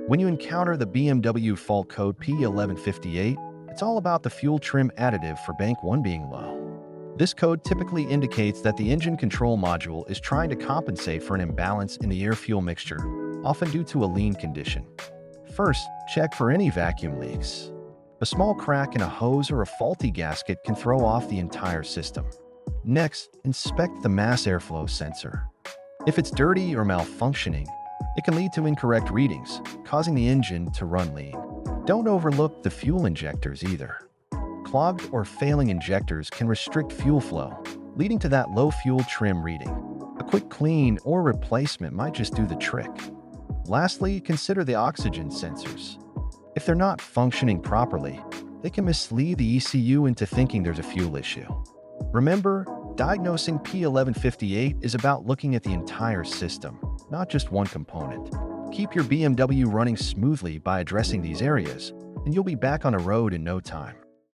When you encounter the BMW fault code P1158, it's all about the fuel trim additive for bank 1 being low. This code typically indicates that the engine control module is trying to compensate for an imbalance in the air-fuel mixture, often due to a lean condition. First, check for any vacuum leaks. A small crack in a hose or a faulty gasket can throw off the entire system. Next, inspect the mass airflow sensor. If it's dirty or malfunctioning, it can lead to incorrect readings, causing the engine to run lean. Don't overlook the fuel injectors either. Clogged or failing injectors can restrict fuel flow, leading to that low fuel trim reading. A quick clean or replacement might just do the trick. Lastly, consider the oxygen sensors. If they're not functioning properly, they can mislead the ECU into thinking there's a fuel issue. Remember, diagnosing P1158 is about looking at the entire system, not just one component. Keep your BMW running smoothly by addressing these areas, and you'll be back on a road in no time.